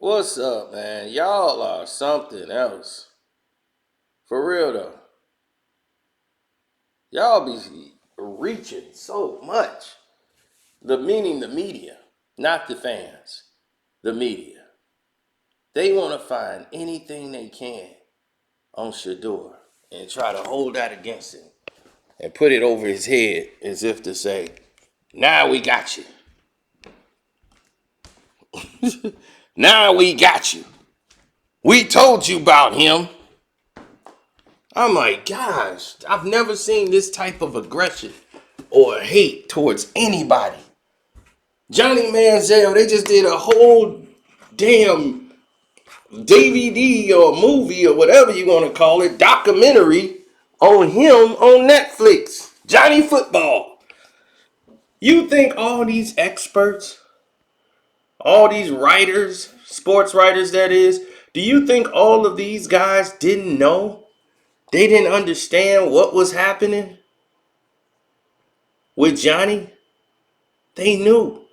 What's up, man? Y'all are something else. For real though. Y'all be reaching so much. The media, not the fans. The media. They want to find anything they can on Shedeur and try to hold that against him and put it over his head as if to say, now we got you. Now we got you. We told you about him. I'm like, gosh, I've never seen this type of aggression or hate towards anybody. Johnny Manziel, they just did a whole damn DVD or movie or whatever you want to call it, documentary on him on Netflix. Johnny Football. You think all these experts, all these writers, sports writers that is, do you think all of these guys didn't know? They didn't understand what was happening with Johnny? They knew.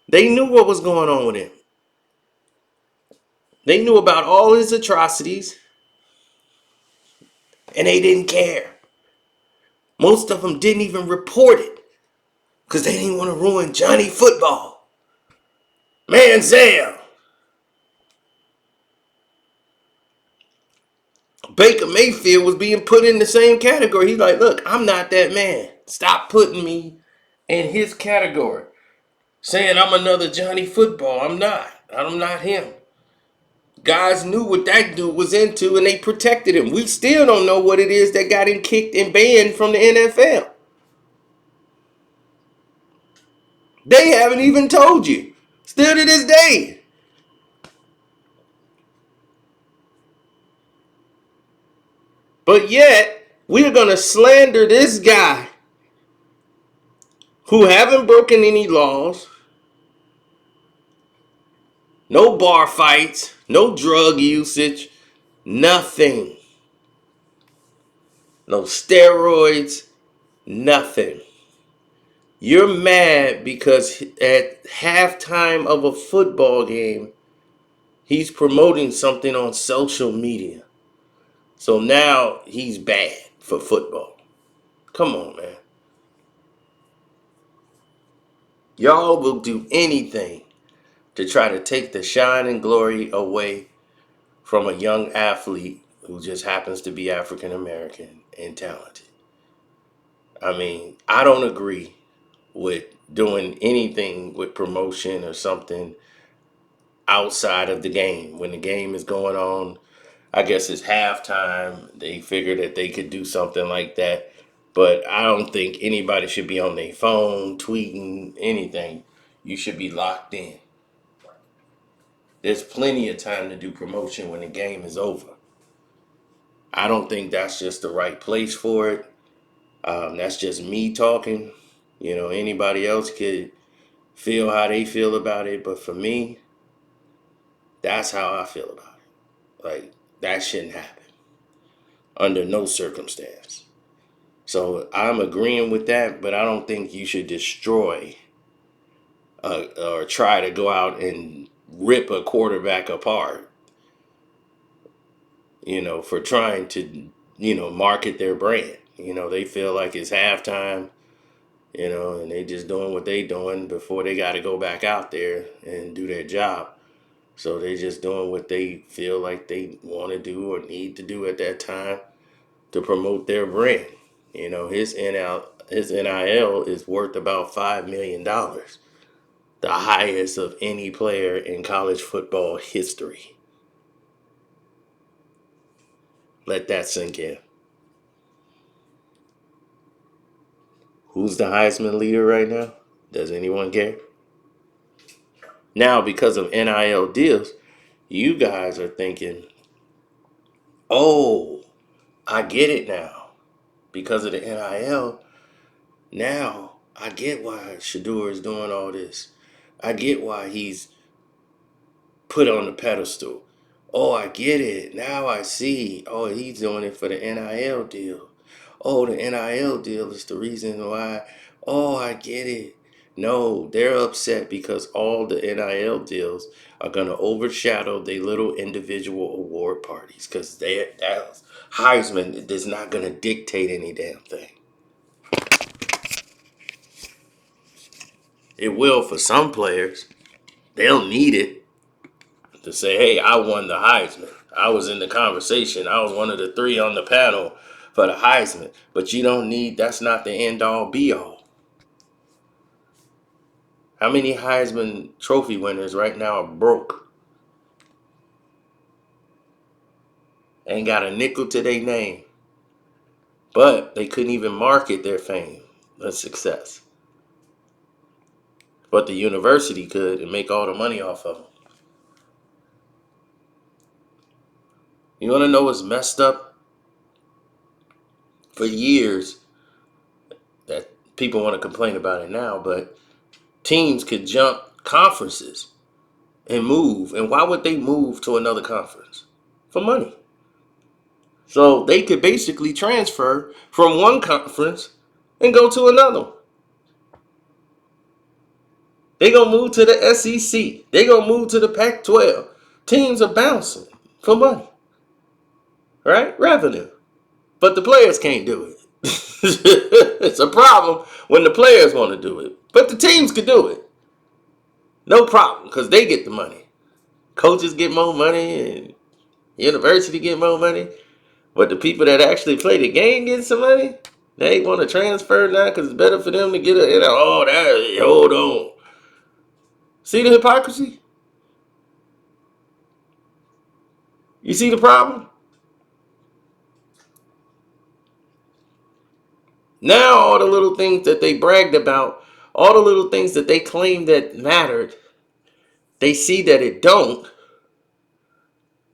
They knew what was going on with him. They knew about all his atrocities, and they didn't care. Most of them didn't even report it because they didn't want to ruin Johnny Football. Manziel. Baker Mayfield was being put in the same category. He's like, look, I'm not that man. Stop putting me in his category. Saying I'm another Johnny Football. I'm not. I'm not him. Guys knew what that dude was into and they protected him. We still don't know what it is that got him kicked and banned from the NFL. They haven't even told you. Still to this day. But yet, we're going to slander this guy who haven't broken any laws, no bar fights, no drug usage, nothing. No steroids, nothing. You're mad because at halftime of a football game, he's promoting something on social media. So now he's bad for football. Come on, man. Y'all will do anything to try to take the shine and glory away from a young athlete who just happens to be African American and talented. I mean, I don't agree with doing anything with promotion or something outside of the game. When the game is going on, I guess it's halftime. They figured that they could do something like that. But I don't think anybody should be on their phone, tweeting, anything. You should be locked in. There's plenty of time to do promotion when the game is over. I don't think that's just the right place for it. That's just me talking. Anybody else could feel how they feel about it. But for me, that's how I feel about it. Like, that shouldn't happen under no circumstance. So I'm agreeing with that, but I don't think you should destroy or try to go out and rip a quarterback apart, for trying to, market their brand. They feel like it's halftime, and they just doing what they doing before they got to go back out there and do their job. So they just doing what they feel like they want to do or need to do at that time to promote their brand. His NIL is worth about $5 million, the highest of any player in college football history. Let that sink in. Who's the Heisman leader right now? Does anyone care? Now, because of NIL deals, you guys are thinking, oh, I get it now. Because of the NIL, now I get why Shedeur is doing all this. I get why he's put on the pedestal. Oh, I get it. Now I see. Oh, he's doing it for the NIL deal. Oh, the NIL deal is the reason why. Oh, I get it. No, they're upset because all the NIL deals are going to overshadow their little individual award parties because that Heisman is not going to dictate any damn thing. It will for some players. They'll need it to say, hey, I won the Heisman. I was in the conversation. I was one of the 3 on the panel for the Heisman. But you don't need, that's not the end all be all. How many Heisman Trophy winners right now are broke? Ain't got a nickel to their name. But they couldn't even market their fame and success. But the university could and make all the money off of them. You want to know what's messed up? For years, that people want to complain about it now, but teams could jump conferences and move. And why would they move to another conference? For money. So they could basically transfer from one conference and go to another. They gonna move to the SEC. They gonna move to the Pac-12. Teams are bouncing for money, right? Revenue. But the players can't do it. It's a problem when the players want to do it. But the teams can do it. No problem, because they get the money. Coaches get more money and university get more money. But the people that actually play the game get some money. They want to transfer now because it's better for them to get hold on. See the hypocrisy? You see the problem? Now all the little things that they bragged about, all the little things that they claimed that mattered, they see that it don't.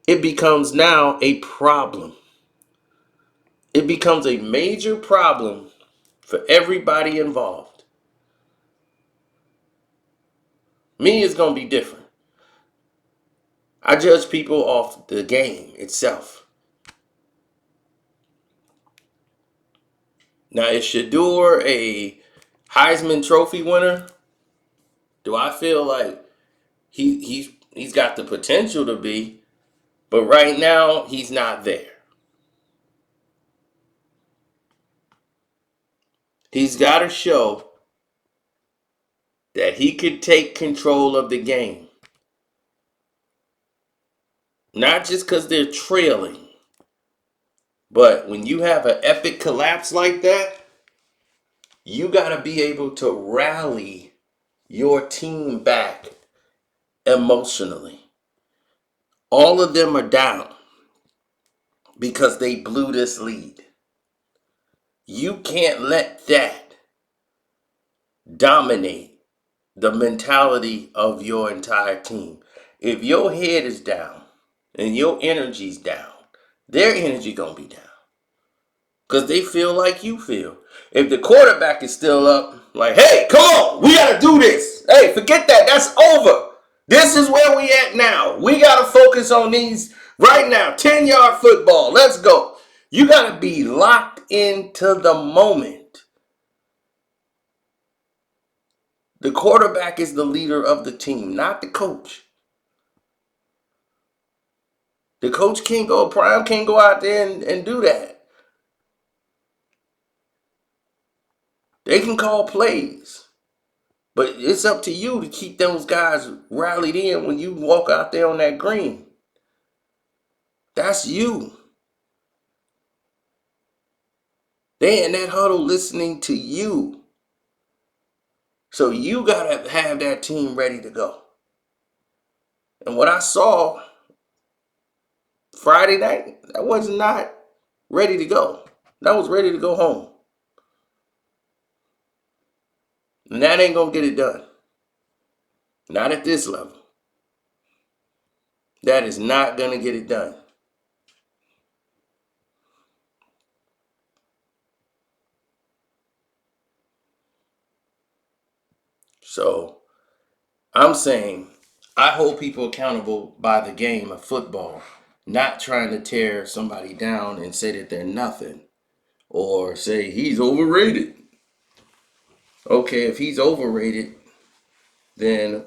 It becomes now a problem. It becomes a major problem for everybody involved. Me is going to be different. I judge people off the game itself. Now, is Shedeur a Heisman Trophy winner? Do I feel like he's got the potential to be, but right now he's not there. He's got to show that he could take control of the game. Not just because they're trailing, but when you have an epic collapse like that, you got to be able to rally your team back emotionally. All of them are down because they blew this lead. You can't let that dominate the mentality of your entire team. If your head is down and your energy's down, their energy gonna be down. Because they feel like you feel. If the quarterback is still up, like, hey, come on, we got to do this. Hey, forget that. That's over. This is where we at now. We got to focus on these right now. 10-yard football. Let's go. You got to be locked into the moment. The quarterback is the leader of the team, not the coach. The coach can't go, Prime can't go out there and do that. They can call plays. But it's up to you to keep those guys rallied in when you walk out there on that green. That's you. They in that huddle listening to you. So you got to have that team ready to go. And what I saw Friday night, that was not ready to go. That was ready to go home. And that ain't going to get it done. Not at this level. That is not going to get it done. So I'm saying I hold people accountable by the game of football, not trying to tear somebody down and say that they're nothing or say he's overrated. Okay, if he's overrated, then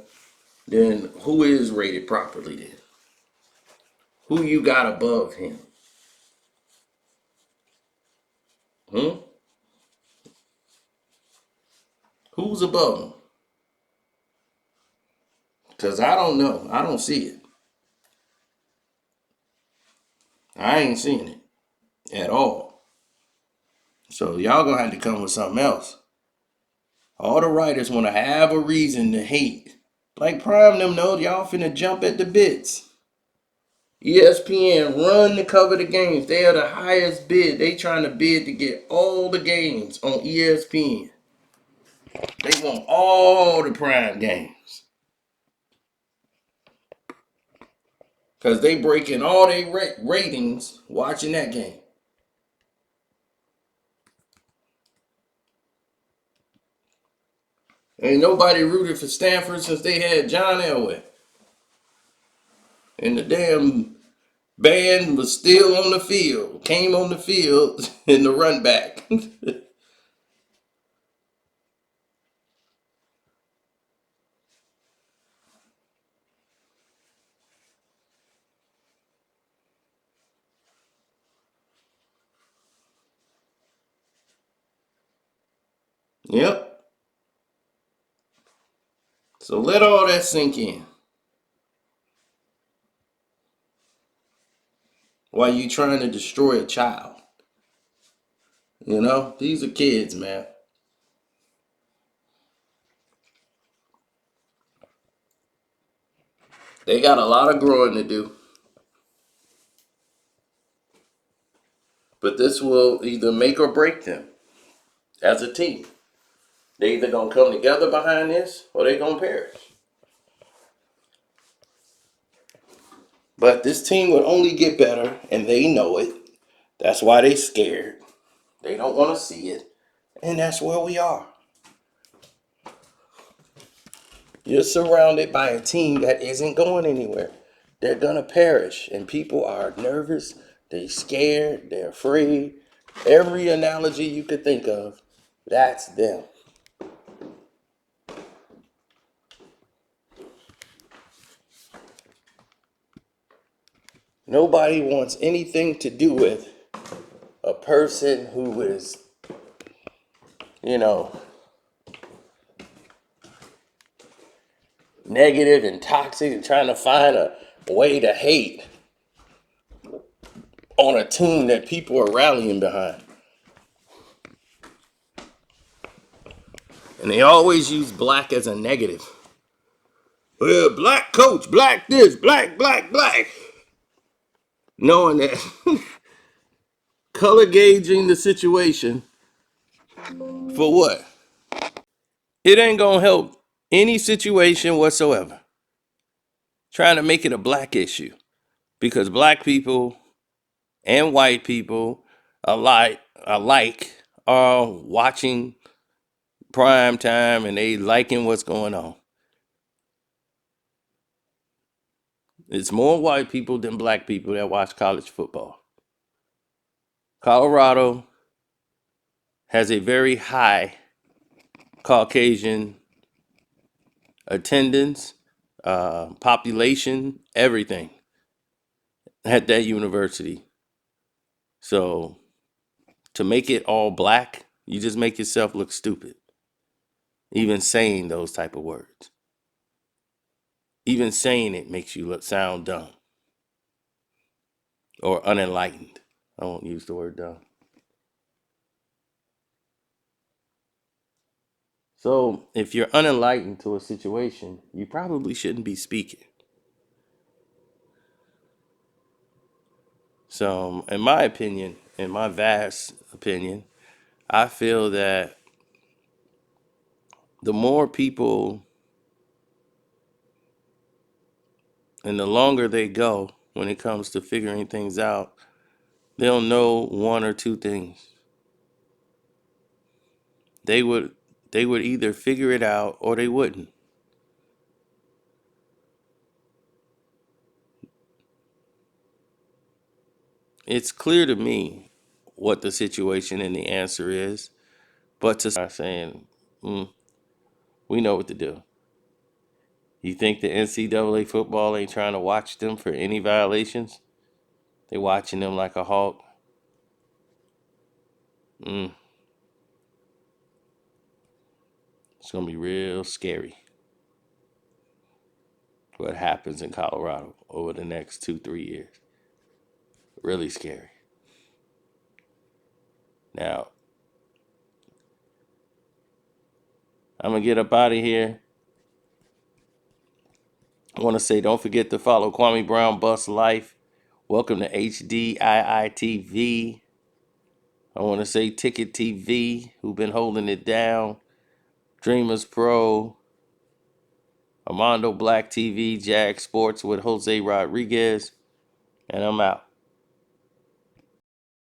who is rated properly then? Who you got above him? Hmm? Who's above him? Because I don't know. I don't see it. I ain't seeing it at all. So y'all gonna have to come with something else. All the writers want to have a reason to hate. Like Prime them know y'all finna jump at the bits. ESPN run to cover the games. They are the highest bid. They trying to bid to get all the games on ESPN. They want all the Prime games. Because they breaking all their ratings watching that game. Ain't nobody rooted for Stanford since they had John Elway. And the damn band was still on the field. Came on the field in the run back. Yep. So let all that sink in. While you trying to destroy a child. You know, these are kids, man. They got a lot of growing to do. But this will either make or break them as a team. They either gonna come together behind this or they gonna perish. But this team would only get better and they know it. That's why they scared. They don't want to see it. And that's where we are. You're surrounded by a team that isn't going anywhere. They're gonna perish. And people are nervous, they're scared, they're afraid. Every analogy you could think of, that's them. Nobody wants anything to do with a person who is, you know, negative and toxic and trying to find a way to hate on a team that people are rallying behind. And they always use black as a negative. Well, black coach, black this, black, black, black. Knowing that color gauging the situation for what? It ain't gonna help any situation whatsoever. Trying to make it a black issue. Because black people and white people alike are watching prime time and they liking what's going on. It's more white people than black people that watch college football. Colorado has a very high Caucasian attendance, population, everything at that university. So to make it all black, you just make yourself look stupid. Even saying those type of words. Even saying it makes you sound dumb or unenlightened. I won't use the word dumb. So if you're unenlightened to a situation, you probably shouldn't be speaking. So in my opinion, in my vast opinion, I feel that the more people and the longer they go when it comes to figuring things out, they'll know one or two things. They would either figure it out or they wouldn't. It's clear to me what the situation and the answer is, but to saying We know what to do. You think the NCAA football ain't trying to watch them for any violations? They watching them like a hawk. It's gonna be real scary what happens in Colorado over the next 2-3 years. Really scary. Now, I'm gonna get up out of here. I want to say, don't forget to follow Kwame Brown Bus Life. Welcome to HDII TV. I want to say Ticket TV, who've been holding it down. Dreamers Pro, Armando Black TV, Jag Sports with Jose Rodriguez, and I'm out.